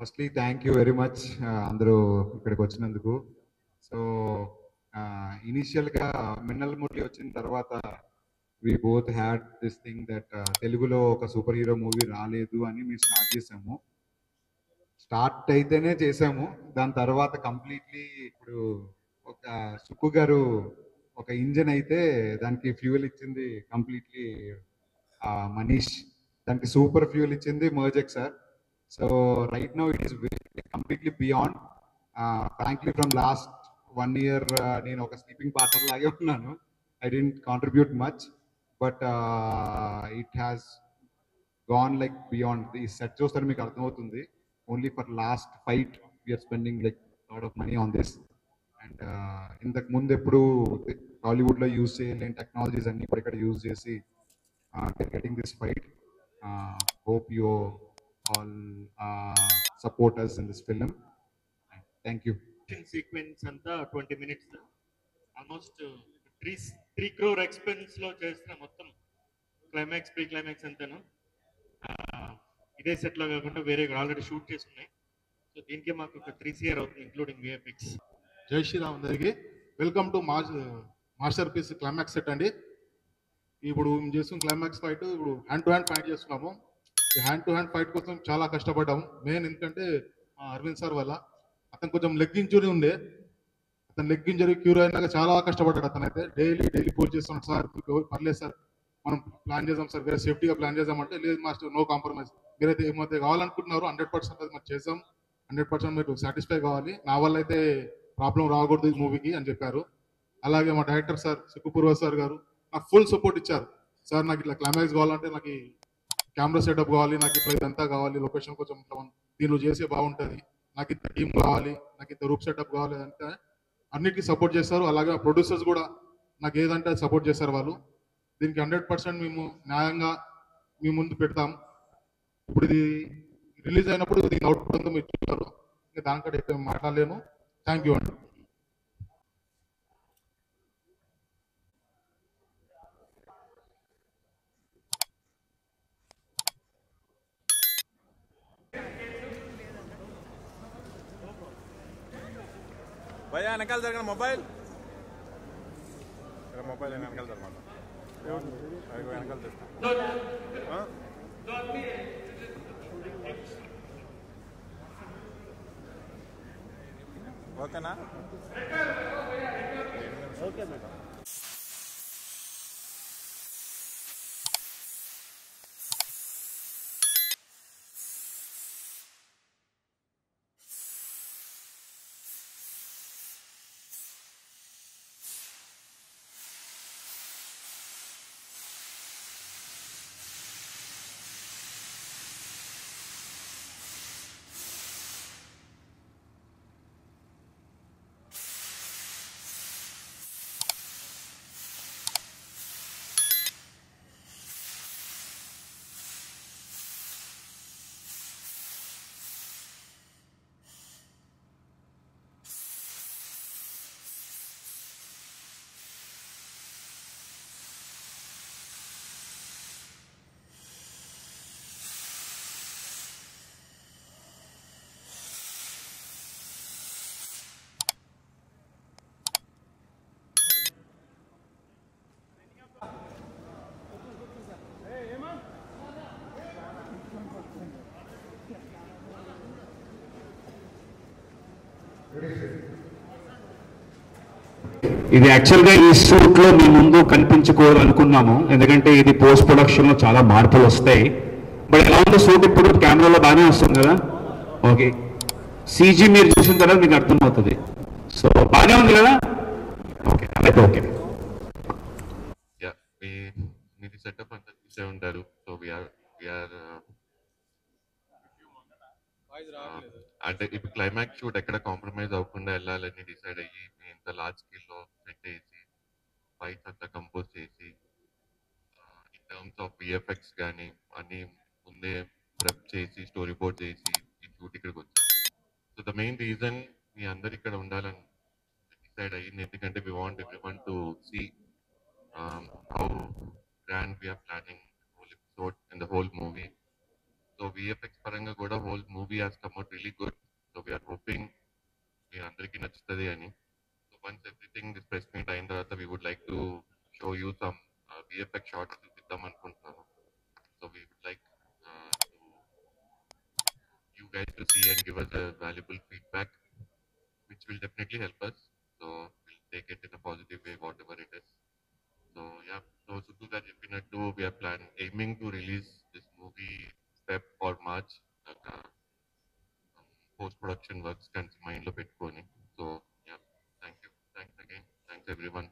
Firstly thank you very much అందరూ ఇక్కడికి వచ్చినందుకు. సో ఇనీషియల్గా మిన్నల్ మురళి వచ్చిన తర్వాత we both had this thing that తెలుగులో ఒక సూపర్ హీరో మూవీ రాలేదు అని మేము స్టార్ట్ చేసాము. స్టార్ట్ అయితేనే చేసాము. దాని తర్వాత కంప్లీట్లీ ఇప్పుడు ఒక సుక్కు గారు ఒక ఇంజన్ అయితే దానికి ఫ్యూయల్ ఇచ్చింది కంప్లీట్లీ మనీష్. దానికి సూపర్ ఫ్యూయల్ ఇచ్చింది మర్జెక్ sir. So right now it is completely beyond. Frankly from last 1 year నేను ఒక స్లీపింగ్ పార్ట్నర్ లాగే ఉన్నాను. I didn't contribute much but it has gone like beyond. ఈ సెట్ చూస్తే మీకు అర్థమవుతుంది. Only for last fight we are spending like lot of money on this. And ఇంతకు ముందు ఎప్పుడు టాలీవుడ్లో యూజ్ చేయలేని టెక్నాలజీస్ అన్ని ఇప్పుడు ఇక్కడ యూజ్ చేసి getting this fight. Hope you all support us in this film. Thank you. Sequence అంతా 20 minutes, ఆల్మోస్ట్ 3 crore ఎక్స్పెన్స్ లో చేసిన మొత్తం క్లైమాక్స్ ప్రీ క్లైమాక్స్ అంతాను ఇదే సెట్ లో కాకుండా వేరే ఆల్రెడీ షూట్ చేసి ఉన్నాయి. సో దీనికి మాకు ఒక 3 CR అవుతుంది ఇంక్లూడింగ్ విఎఫ్ఎక్స్. జై శ్రీరామ్ అందరికి welcome to masterpiece climax set అండి. ఇప్పుడు మేము చేస్తున్న క్లైమాక్స్ ఫైట్ ఇప్పుడు హ్యాండ్ టు హ్యాండ్ ఫైట్ చేస్తున్నాము. ఈ హ్యాండ్ టు హ్యాండ్ ఫైట్ కోసం చాలా కష్టపడ్డాము. మెయిన్ ఎందుకంటే అరవింద్ సార్ వల్ల అతను కొంచెం లెగ్ ఇంజురీ ఉండే. అతను లెగ్ ఇంజరీ క్యూర్ అయినాక చాలా కష్టపడ్డాడు. అతను అయితే డైలీ పూల్ చేస్తున్నాడు. సార్ పర్లేదు సార్, మనం ప్లాన్ చేద్దాం సార్, వేరే సేఫ్టీగా ప్లాన్ చేద్దామంటే లేదు మాస్టర్, నో కాంప్రమైజ్. మీరైతే ఏమైతే కావాలనుకుంటున్నారో 100% అది మనం చేద్దాం, 100% మీరు సాటిస్ఫై కావాలి, నా వల్ల అయితే ప్రాబ్లం రాకూడదు ఈ మూవీకి అని చెప్పారు. అలాగే మా డైరెక్టర్ సార్ సిక్కుపూర్వ సార్ గారు నాకు ఫుల్ సపోర్ట్ ఇచ్చారు. సార్ నాకు ఇట్లా క్లైమాక్స్ కావాలంటే నాకు కెమెరా సెటప్ కావాలి, నాకు ఇట్లా ఇదంతా కావాలి, లొకేషన్ కొంచెం దీనిలో చేసే బాగుంటుంది, నాకు ఇంత టీం కావాలి, నాకు ఇంత రూప్ సెటప్ కావాలి అంటే అన్నిటికీ సపోర్ట్ చేస్తారు. అలాగే ప్రొడ్యూసర్స్ కూడా నాకు ఏదంటే సపోర్ట్ చేస్తారు వాళ్ళు. దీనికి 100% మేము న్యాయంగా మీ ముందు పెడతాం. ఇప్పుడు ఇది రిలీజ్ అయినప్పుడు దీని అవుట్పుట్ అంతా మీరు చూస్తారు. ఇంకా దానికంటే ఎక్కువ మాట్లాడలేను. థ్యాంక్ యూ అండి. భయ్యా వెనకాల జరగన మొబైల్ మొబైల్ వెనకాల జరగ వెనకాల తెస్తా. ఓకేనా? Okay madam. ఇది యాక్చువల్గా ఈ షూట్లో మీ ముందు కనిపించుకోవాలనుకున్నాము, ఎందుకంటే ఇది పోస్ట్ ప్రొడక్షన్లో చాలా మార్పులు వస్తాయి. బట్ ఎలా ఉంది షూట్ ఇప్పుడు కెమెరాలో బాగానే వస్తుంది కదా? ఓకే, సీజీ మీరు చూసిన తర్వాత మీకు అర్థమవుతుంది. సో బాగానే ఉంది కదా? ఓకే అయితే ఓకే. మీరు సెటప్ అంతా చూసే ఉంటారు. సో వీఆర్ అంటే ఇప్పుడు క్లైమాక్స్ షూట్ ఎక్కడ కాంప్రమైజ్ అవ్వకుండా వెళ్ళాలని డిసైడ్ అయ్యి ఇంత లార్జ్ స్కేల్లో సెట్ చేసి ఫైట్స్ అంతా కంపోజ్ చేసి ఇన్ టర్మ్స్ ఆఫ్ విఎఫ్ఎక్స్ కానీ అన్ని ముందే ప్రెప్ చేసి స్టోరీ బోర్డ్ చేసి ఈ షూట్ ఇక్కడికి వచ్చాం. సో ద మెయిన్ రీజన్ మీ అందరు ఇక్కడ ఉండాలని డిసైడ్ అయ్యింది, ఎందుకంటే we want everyone to see how grand we are planning whole episode and the whole movie. So VFX పరంగా కూడా whole movie has come out really good. So we are hoping మీ అందరికీ నచ్చుతుంది అని. So once everything this press meet అయిన తర్వాత we would like to show you some VFX shorts చూపిద్దాం అనుకుంటున్నాను. So we would like you guys to see and give us a valuable feedback, which will definitely help us. So we'll take it in a positive way, whatever it is. So yeah, so Sudhu that Infinite 2, we are aiming to release this movie Feb or March. Post-production works can mind lo petkoni. So yeah, thank you. Thanks again. Thanks everyone.